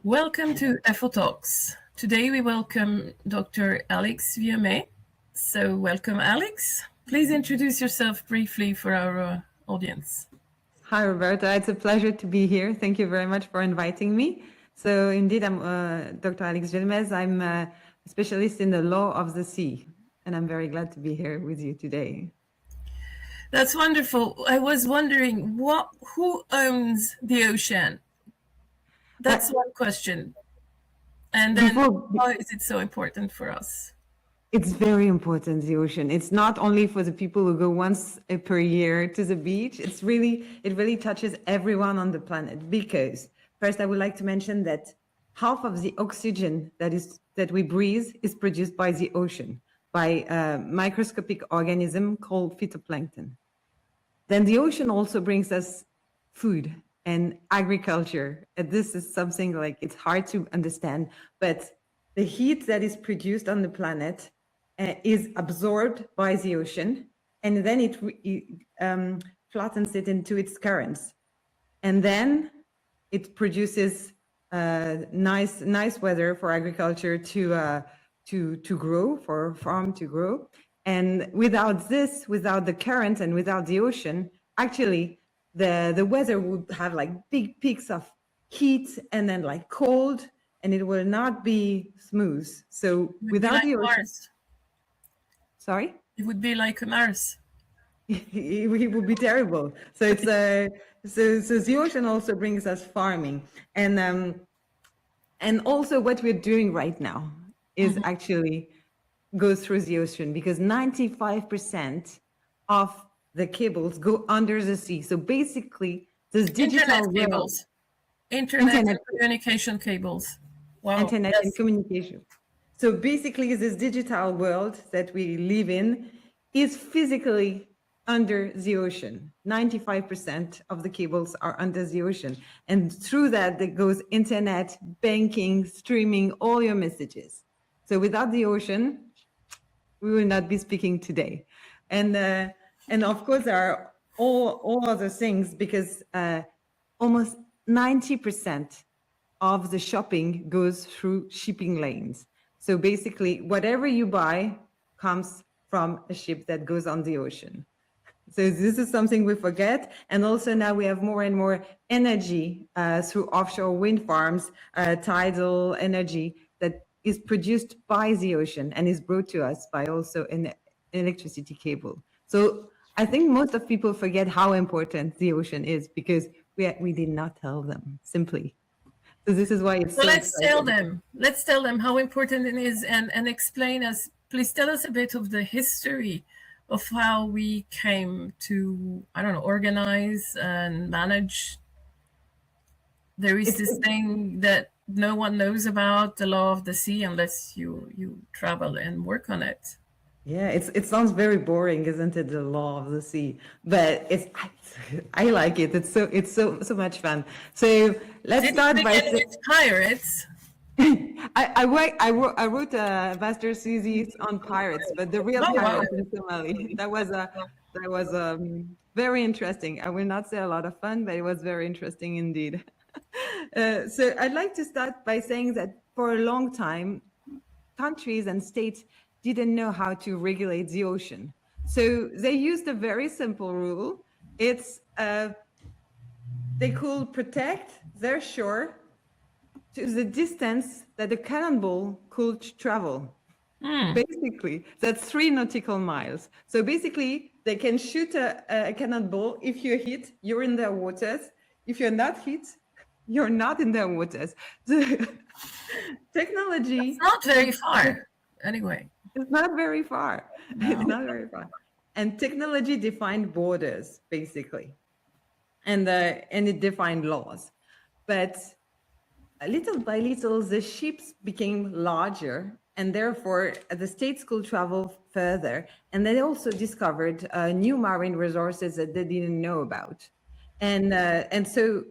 Welcome to FO Talks. Today we welcome Dr. Alix Willamez. So welcome, Alix. Please introduce yourself briefly for our audience. Hi, Roberta. It's a pleasure to be here. Thank you very much for inviting me. So indeed, I'm Dr. Alix Willamez. I'm a specialist in the law of the sea, and I'm very glad to be here with you today. That's wonderful. I was wondering, who owns the ocean? That's one question. And then why is it so important for us? It's very important, the ocean. It's not only for the people who go once per year to the beach. It really touches everyone on the planet, because first I would like to mention that half of the oxygen that we breathe is produced by the ocean, by a microscopic organism called phytoplankton. Then the ocean also brings us food and agriculture. And this is something like it's hard to understand, but the heat that is produced on the planet is absorbed by the ocean, and then it flattens it into its currents, and then it produces nice weather for agriculture to grow, for farm to grow. And without this, without the current and without the ocean, actually the weather would have like big peaks of heat and then like cold, and it will not be smooth. So without the ocean, Mars. Sorry? It would be like a Mars. It would be terrible. So it's so the ocean also brings us farming, and also what we're doing right now is actually goes through the ocean, because 95% of the cables go under the sea. So basically, this digital cables, internet and communication cables. Wow. Internet and communication. So basically, this digital world that we live in is physically under the ocean. 95% of the cables are under the ocean. And through that, there goes internet, banking, streaming, all your messages. So without the ocean, we will not be speaking today. And of course, there are all other things, because almost 90% of the shopping goes through shipping lanes. So basically, whatever you buy comes from a ship that goes on the ocean. So this is something we forget. And also now we have more and more energy through offshore wind farms, tidal energy that is produced by the ocean and is brought to us by also an electricity cable. So I think most of people forget how important the ocean is, because we did not tell them, simply. So this is why it's so let's exciting. tell them. Let's tell them how important it is, and explain us. Please tell us a bit of the history of how we came to, I don't know, organize and manage. There is this thing that no one knows about, the law of the sea, unless you travel and work on it. Yeah, it sounds very boring, isn't it? The law of the sea, but I like it. It's so much fun. So let's start by pirates. I wrote a master's thesis on pirates, but the real pirates in Somali. That was very interesting. I will not say a lot of fun, but it was very interesting indeed. So I'd like to start by saying that for a long time, countries and states didn't know how to regulate the ocean. So they used a very simple rule. It's they could protect their shore to the distance that a cannonball could travel. Basically, that's 3 nautical miles. So basically, they can shoot a cannonball. If you're hit, you're in their waters. If you're not hit, you're not in their waters. The technology... It's not very far, anyway. It's not very far. No. It's not very far. And technology defined borders, basically. And it defined laws. But little by little, the ships became larger, and therefore the states could travel further. And they also discovered new marine resources that they didn't know about. And so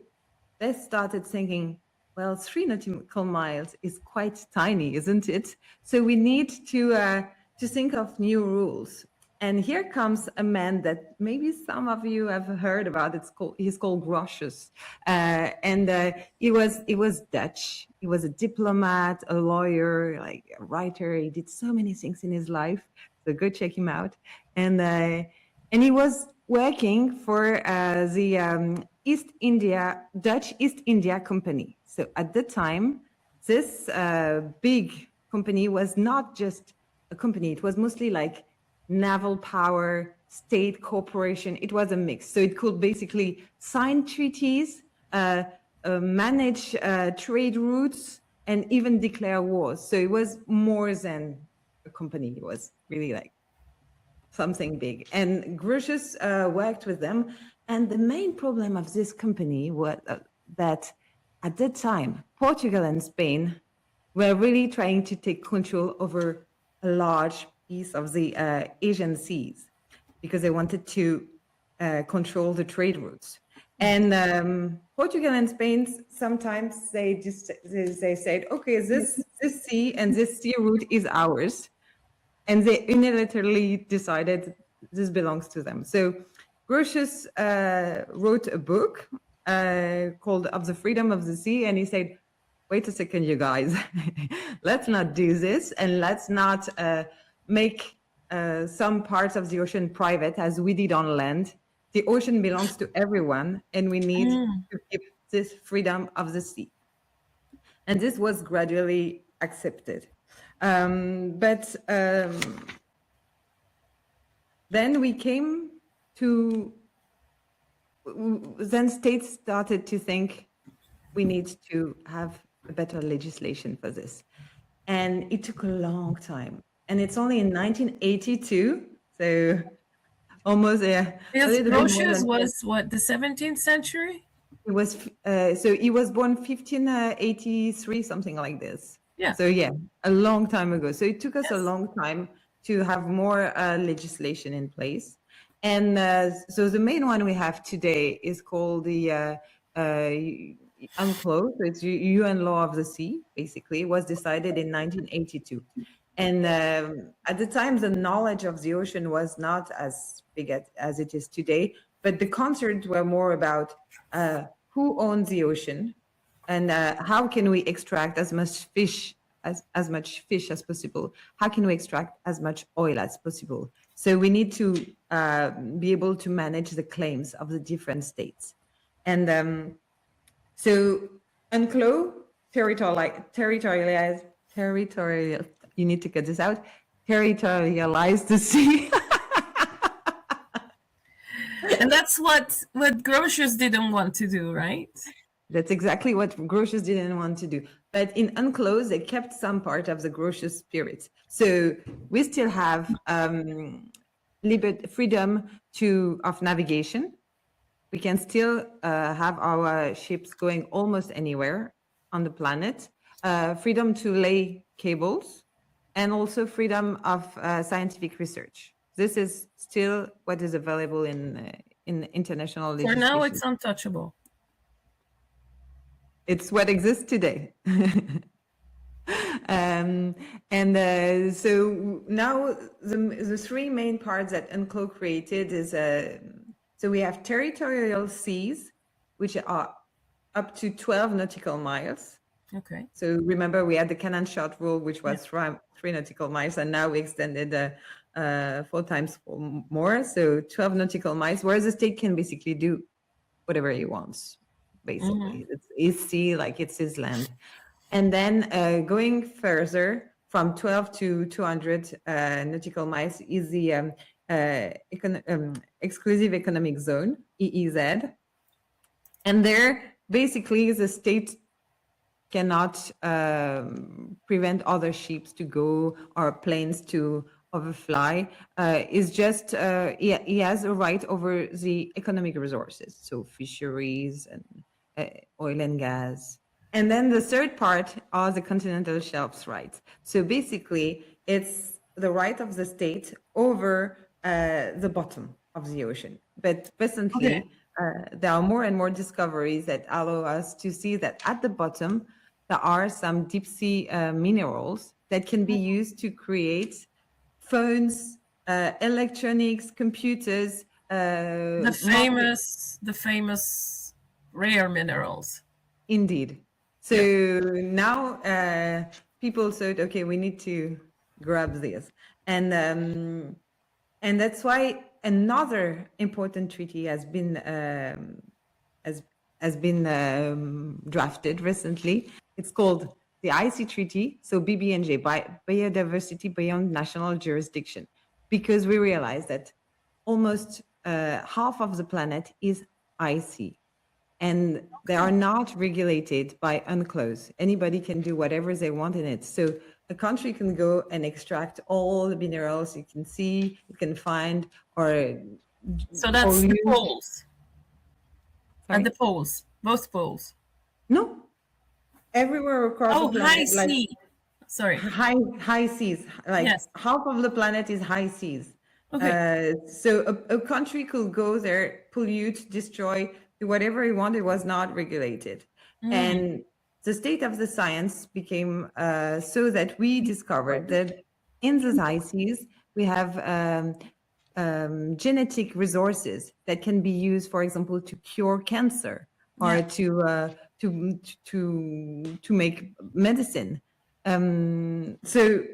they started thinking, well, 3 nautical miles is quite tiny, isn't it? So we need to think of new rules. And here comes a man that maybe some of you have heard about. He's called Grotius, he was Dutch. He was a diplomat, a lawyer, like a writer. He did so many things in his life. So go check him out. And he was working for the Dutch East India Company. So at the time, this big company was not just a company. It was mostly like naval power, state corporation. It was a mix. So it could basically sign treaties, manage trade routes, and even declare wars. So it was more than a company. It was really like something big. And Grotius worked with them. And the main problem of this company was that at the time, Portugal and Spain were really trying to take control over a large piece of the Asian seas because they wanted to control the trade routes. And Portugal and Spain, sometimes they said, okay, this sea and this sea route is ours. And they unilaterally decided this belongs to them. So Grotius wrote a book called Of the Freedom of the Sea. And he said, wait a second, you guys, let's not do this. And let's not make some parts of the ocean private as we did on land. The ocean belongs to everyone. And we need to keep this freedom of the sea. And this was gradually accepted. But then we came to, then states started to think we need to have a better legislation for this. And it took a long time. And it's only in 1982, so almost Yes, Grotius was what, the 17th century? It was, so he was born 1583, something like this. Yeah. So yeah, a long time ago. So it took us a long time to have more legislation in place. And so the main one we have today is called the UNCLOS. So it's UN Law of the Sea, basically. It was decided in 1982. And at the time, the knowledge of the ocean was not as big as it is today, but the concerns were more about who owns the ocean and how can we extract as much fish as possible? How can we extract as much oil as possible? So we need to be able to manage the claims of the different states. And so UNCLOS, territorial, you need to cut this out, territorialize the sea. And that's what Grotius didn't want to do, right? That's exactly what Grotius didn't want to do. But in UNCLOS, they kept some part of the Grotius spirit. So we still have freedom of navigation. We can still have our ships going almost anywhere on the planet. Freedom to lay cables, and also freedom of scientific research. This is still what is available in international legislation. For now, it's untouchable. It's what exists today. So now the three main parts that UNCLOS created is, so we have territorial seas, which are up to 12 nautical miles. Okay. So remember, we had the cannon shot rule, which was 3 nautical miles, and now we extended 4 times more, so 12 nautical miles, where the state can basically do whatever he wants, basically. It's his sea, like it's his land. And then going further, from 12 to 200 nautical miles is the exclusive economic zone, EEZ. And there, basically, the state cannot prevent other ships to go or planes to overfly. Is just he has a right over the economic resources, so fisheries and oil and gas. And then the third part are the continental shelves rights. So basically, it's the right of the state over the bottom of the ocean. But presently, there are more and more discoveries that allow us to see that at the bottom, there are some deep sea minerals that can be used to create phones, electronics, computers, The famous rare minerals. Indeed. So now people said, okay, we need to grab this, and that's why another important treaty has been drafted recently. It's called the IC Treaty, so BBNJ, Biodiversity Beyond National Jurisdiction, because we realize that almost half of the planet is IC. And they are not regulated by UNCLOS. Anybody can do whatever they want in it. So a country can go and extract all the minerals you can see, you can find, or so that's the poles. Sorry? And the poles, both poles. No, everywhere across the planet. High sea. Sorry. High seas. Like yes. Half of the planet is high seas. Okay. So a country could go there, pollute, destroy, do whatever you want. It was not regulated. And the state of the science became so that we discovered that in the high seas, we have genetic resources that can be used, for example, to cure cancer or to make medicine. So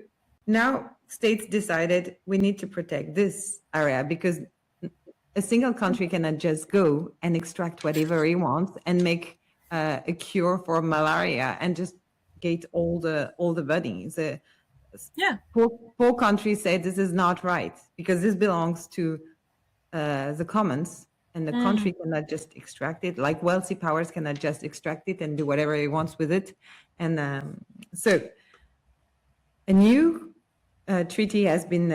now states decided we need to protect this area because a single country cannot just go and extract whatever he wants and make a cure for malaria and just get all the money. Poor countries say this is not right because this belongs to the commons, and the country cannot just extract it. Like wealthy powers cannot just extract it and do whatever he wants with it. And so a new treaty has been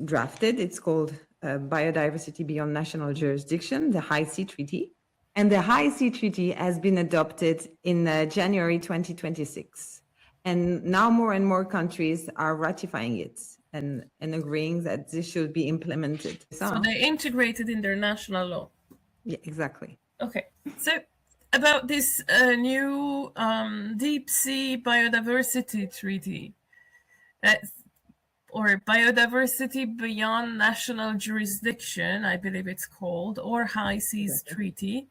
drafted. It's called Biodiversity Beyond National Jurisdiction, the High Sea Treaty. And the High Sea Treaty has been adopted in January 2026. And now more and more countries are ratifying it and agreeing that this should be implemented. So they integrated in their national law. Yeah, exactly. Okay. So about this new deep sea biodiversity treaty, or biodiversity beyond national jurisdiction, I believe it's called, or High Seas Treaty.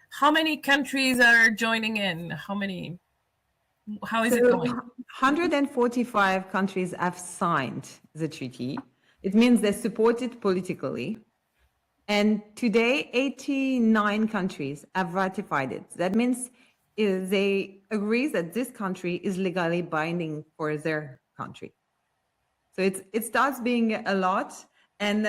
How many countries are joining in? How is it going? 145 countries have signed the treaty. It means they support it politically. And today, 89 countries have ratified it. That means they agree that this country is legally binding for their country. So it starts being a lot. And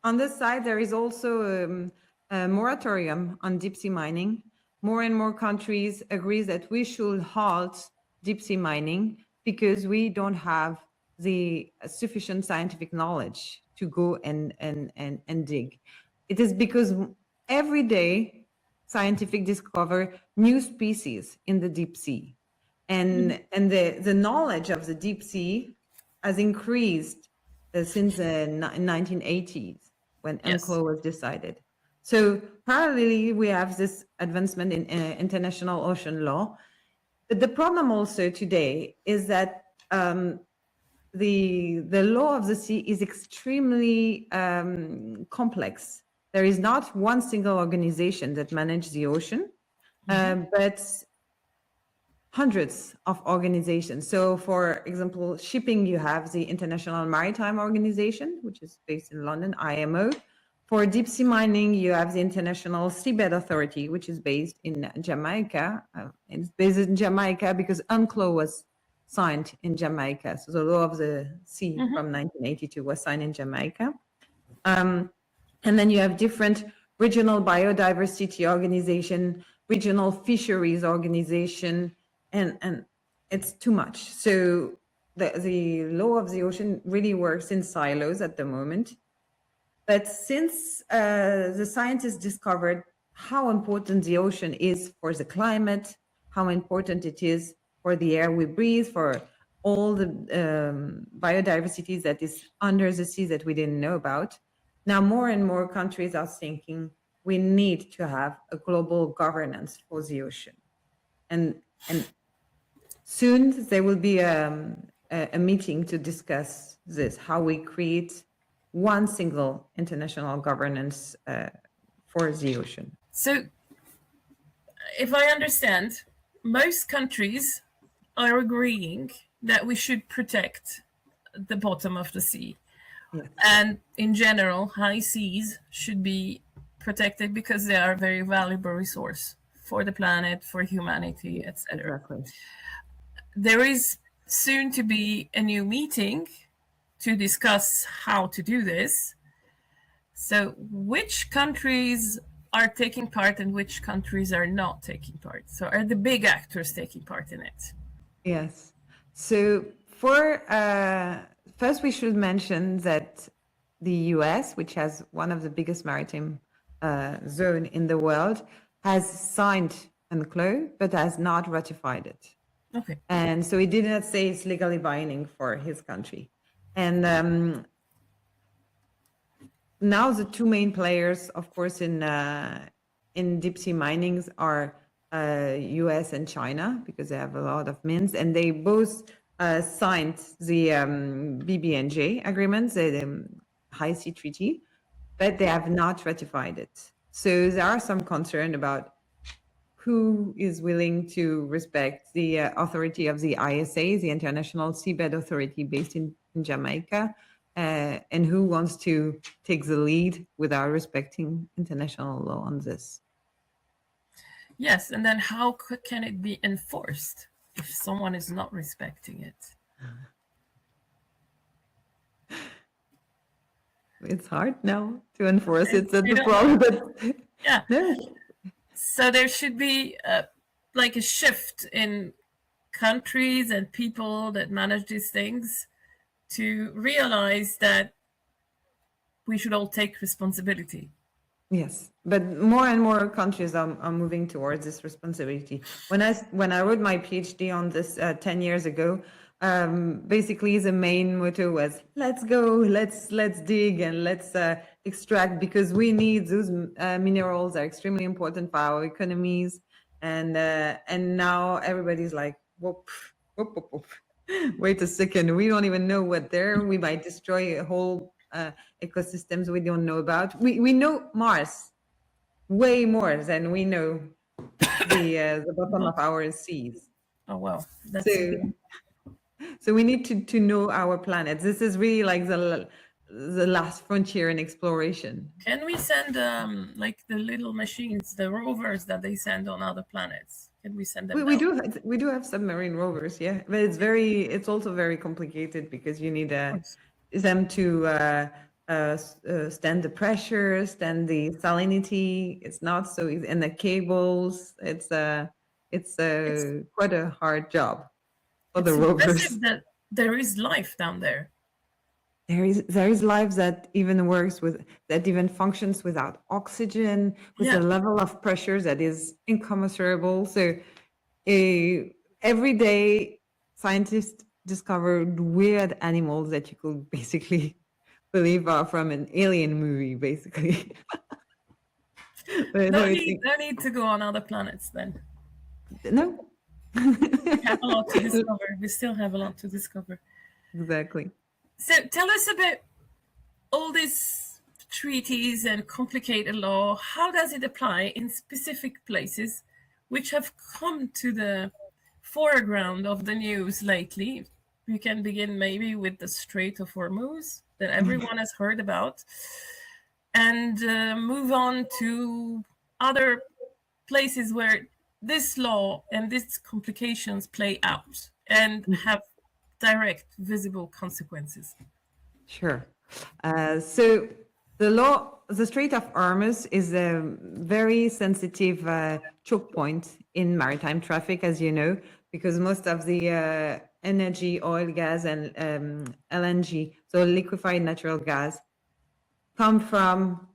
on this side, there is also a moratorium on deep sea mining. More and more countries agree that we should halt deep sea mining because we don't have the sufficient scientific knowledge to go and dig. It is because every day scientific discover new species in the deep sea. And the knowledge of the deep sea has increased since the 1980s when UNCLOS was decided. So parallelly, we have this advancement in international ocean law. But the problem also today is that the law of the sea is extremely complex. There is not one single organization that manages the ocean, but hundreds of organizations. So for example, shipping, you have the International Maritime Organization, which is based in London, IMO. For deep sea mining, you have the International Seabed Authority, which is based in Jamaica. It's based in Jamaica because UNCLOS was signed in Jamaica. So the law of the sea from 1982 was signed in Jamaica. And then you have different regional biodiversity organization, regional fisheries organization, and it's too much. So the law of the ocean really works in silos at the moment. But since the scientists discovered how important the ocean is for the climate, how important it is for the air we breathe, for all the biodiversity that is under the sea that we didn't know about, now more and more countries are thinking we need to have a global governance for the ocean. And soon there will be a a meeting to discuss this, how we create one single international governance for the ocean. So, if I understand, most countries are agreeing that we should protect the bottom of the sea. Yes. And in general, high seas should be protected because they are a very valuable resource for the planet, for humanity, etc. Exactly. There is soon to be a new meeting to discuss how to do this. So which countries are taking part and which countries are not taking part? So are the big actors taking part in it? Yes. So for first, we should mention that the US, which has one of the biggest maritime zone in the world, has signed UNCLOS but has not ratified it. Okay. And so he did not say it's legally binding for his country. And now the two main players, of course, in deep sea minings are US and China, because they have a lot of mines, and they both signed the BBNJ agreement, the High Seas Treaty, but they have not ratified it. So there are some concern about who is willing to respect the authority of the ISA, the International Seabed Authority based in Jamaica, and who wants to take the lead without respecting international law on this. Yes, and then how can it be enforced if someone is not respecting it? It's hard now to enforce it. That's the problem. But yeah. No. So there should be like a shift in countries and people that manage these things to realize that we should all take responsibility. Yes, but more and more countries are moving towards this responsibility. When I wrote my PhD on this 10 years ago, basically the main motto was let's go, let's dig and let's extract, because we need those minerals, are extremely important for our economies. And now everybody's like, whoop, whoop, whoop, whoop. Wait a second, we don't even know what there. We might destroy a whole ecosystems we don't know about. We know Mars way more than we know the bottom of our seas. Oh wow, that's so we need to know our planet. This is really like the last frontier in exploration. Can we send like the little machines, the rovers that they send on other planets? Can we send them? We do have submarine rovers, yeah, but it's also very complicated because you need them to stand the pressure, stand the salinity. It's not so easy, and the cables. It's quite a hard job for the rovers. That there is life down there. There is life that even functions without oxygen, with a level of pressure that is incommensurable. So every day scientists discovered weird animals that you could basically believe are from an alien movie, basically. No need to go on other planets then. No. We have a lot to discover. We still have a lot to discover. Exactly. So tell us about all these treaties and complicated law. How does it apply in specific places which have come to the foreground of the news lately? We can begin maybe with the Strait of Hormuz that everyone has heard about, and move on to other places where this law and these complications play out and have direct visible consequences. Sure. So the Strait of Hormuz is a very sensitive choke point in maritime traffic, as you know, because most of the energy, oil, gas, and LNG, so liquefied natural gas, come from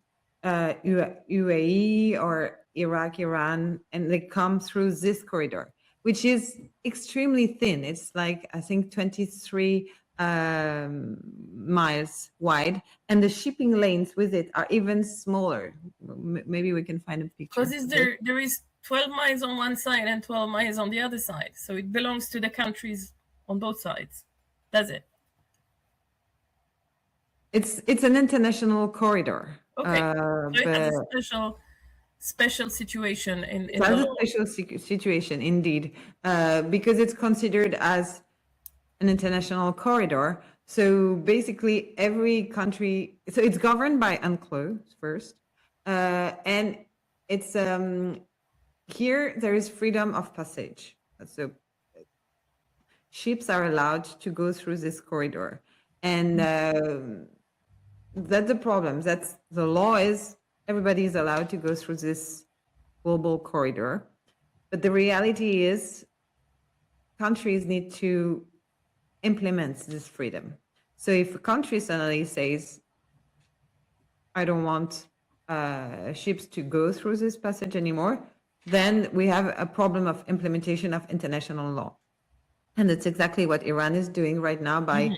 UAE or Iraq, Iran, and they come through this corridor, which is extremely thin. It's like, I think, 23 miles wide, and the shipping lanes with it are even smaller. Maybe we can find a picture. Because there is 12 miles on one side and 12 miles on the other side. So it belongs to the countries on both sides. Does it? It's an international corridor. Okay. So it has But a special situation in it the has a law. special situation indeed, because it's considered as an international corridor. So basically every country, so it's governed by UNCLOS first, and it's here there is freedom of passage. So ships are allowed to go through this corridor, and that's the problem. That's the law is everybody is allowed to go through this global corridor, but the reality is countries need to implement this freedom. So if a country suddenly says, I don't want ships to go through this passage anymore, then we have a problem of implementation of international law. And that's exactly what Iran is doing right now by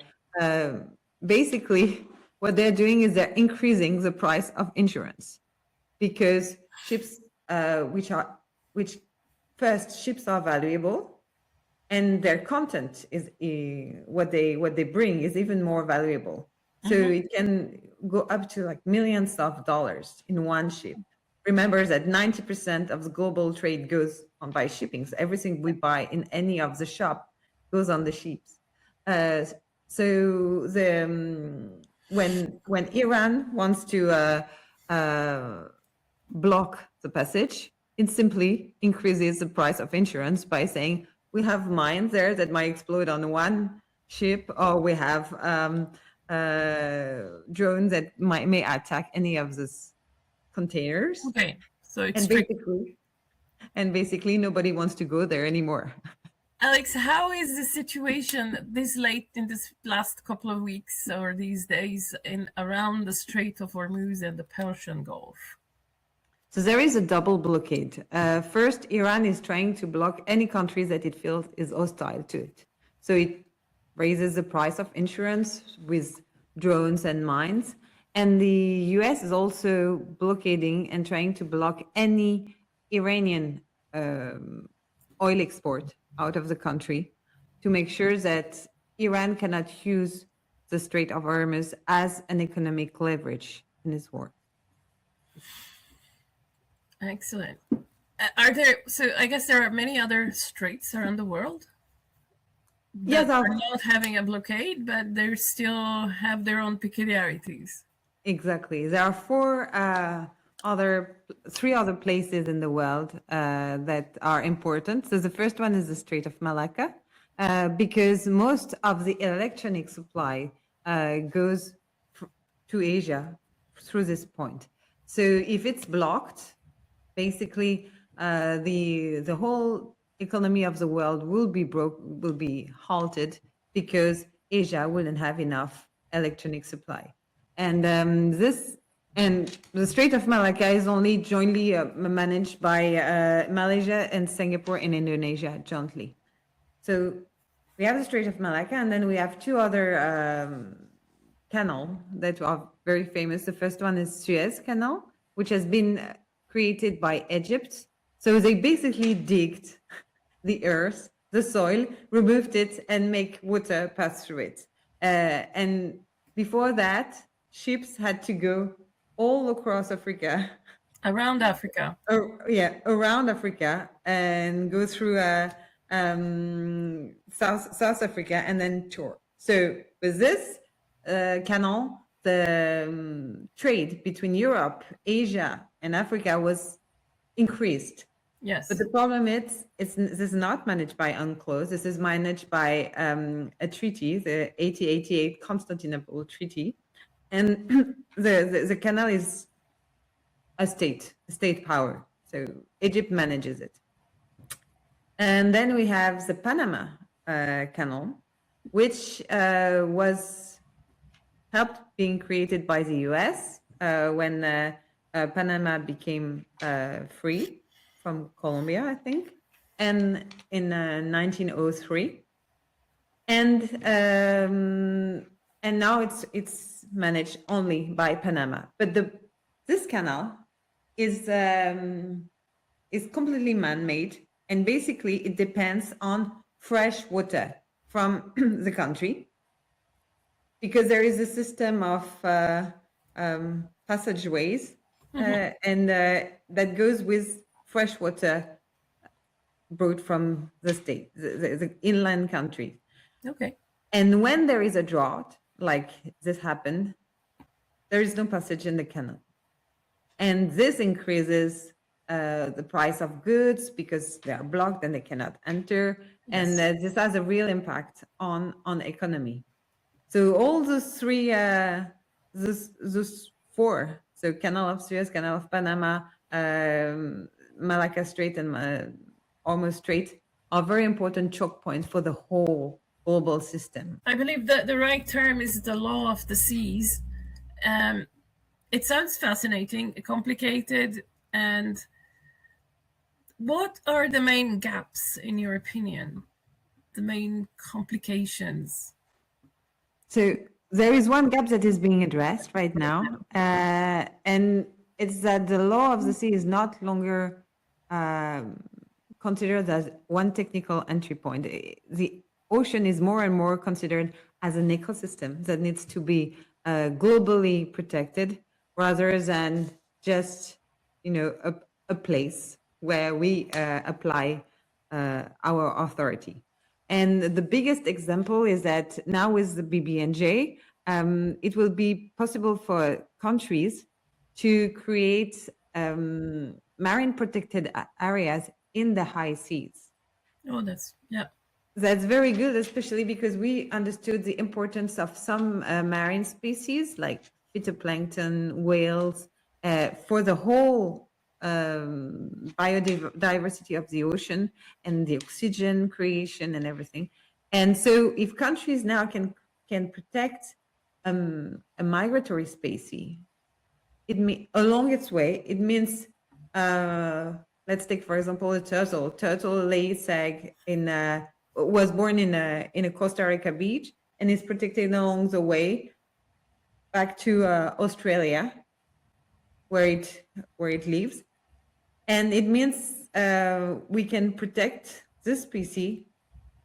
basically what they're doing is they're increasing the price of insurance, because ships, which first ships are valuable, and their content is what they bring is even more valuable. So it can go up to like millions of dollars in one ship. Remember that 90% of the global trade goes on by shipping. So everything we buy in any of the shop goes on the ships. So the when Iran wants to block the passage, it simply increases the price of insurance by saying, we have mines there that might explode on one ship, or we have drones that may attack any of these containers. Okay, so it's and basically nobody wants to go there anymore. Alix, how is the situation this late in this last couple of weeks or these days in around the Strait of Hormuz and the Persian Gulf? So there is a double blockade. First, Iran is trying to block any country that it feels is hostile to it. So it raises the price of insurance with drones and mines. And the US is also blockading and trying to block any Iranian oil export out of the country to make sure that Iran cannot use the Strait of Hormuz as an economic leverage in its war. Excellent. Are there, so I guess there are many other straits around the world that are not having a blockade, but they still have their own peculiarities. Exactly. There are three other places in the world that are important. So the first one is the Strait of Malacca, because most of the electronic supply goes to Asia through this point. So if it's blocked, basically the whole economy of the world will be halted, because Asia wouldn't have enough electronic supply. And the Strait of Malacca is only jointly managed by Malaysia and Singapore and Indonesia jointly. So we have the Strait of Malacca, and then we have two other canals that are very famous. The first one is Suez Canal, which has been created by Egypt. So they basically digged the earth, the soil, removed it, and make water pass through it. And before that, ships had to go all across Africa. Around Africa. Around Africa, and go through South Africa and then tour. So with this canal, the trade between Europe, Asia, and Africa was increased. Yes. But the problem is, this is not managed by UNCLOS. This is managed by a treaty, the 1888 Constantinople Treaty. And the canal is a state power. So Egypt manages it. And then we have the Panama Canal, which was helped being created by the US when Panama became free from Colombia, I think, and in 1903. And now it's managed only by Panama. But this canal is completely man-made, and basically it depends on fresh water from the country. because there is a system of passageways and that goes with fresh water brought from the state, the inland countries. Okay. And when there is a drought, like this happened, there is no passage in the canal. And this increases the price of goods because they are blocked and they cannot enter. Yes. And this has a real impact on economy. So all those three, those four, so Canal of Suez, Canal of Panama, Malacca Strait and Hormuz Strait are very important choke points for the whole global system. I believe that the right term is the law of the seas. It sounds fascinating, complicated, and what are the main gaps, in your opinion? The main complications? So there is one gap that is being addressed right now, and it's that the law of the sea is not longer considered as one technical entry point. The ocean is more and more considered as an ecosystem that needs to be globally protected, rather than just, a place where we apply our authority. And the biggest example is that now with the BBNJ, it will be possible for countries to create marine protected areas in the high seas. Oh, that's very good, especially because we understood the importance of some marine species like phytoplankton, whales, for the whole biodiversity of the ocean and the oxygen creation and everything. And so if countries now can protect a migratory species along its way, it means, let's take, for example, a turtle. Turtle lays egg was born in a Costa Rica beach and is protected along the way back to Australia, where it lives. And it means we can protect this species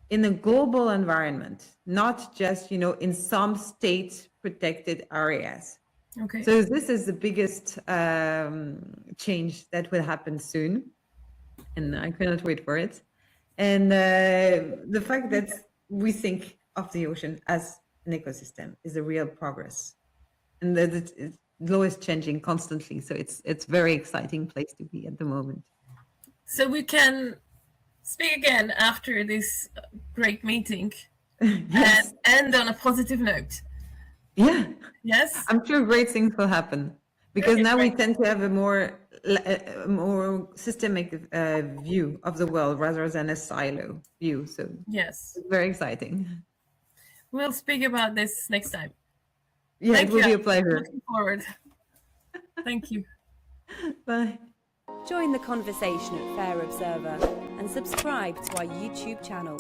in a global environment, not just, in some state protected areas. Okay. So this is the biggest change that will happen soon, and I cannot wait for it. And the fact that we think of the ocean as an ecosystem is a real progress, and that the law is changing constantly. So it's very exciting place to be at the moment. So we can speak again after this great meeting. Yes. And end on a positive note. Yeah. Yes. I'm sure great things will happen, because Okay, now great. we tend to have a more systemic view of the world rather than a silo view. So yes, it's very exciting. We'll speak about this next time. Yeah, Thank it will you. be a pleasure. Looking forward. Thank you. Bye. Join the conversation at Fair Observer and subscribe to our YouTube channel.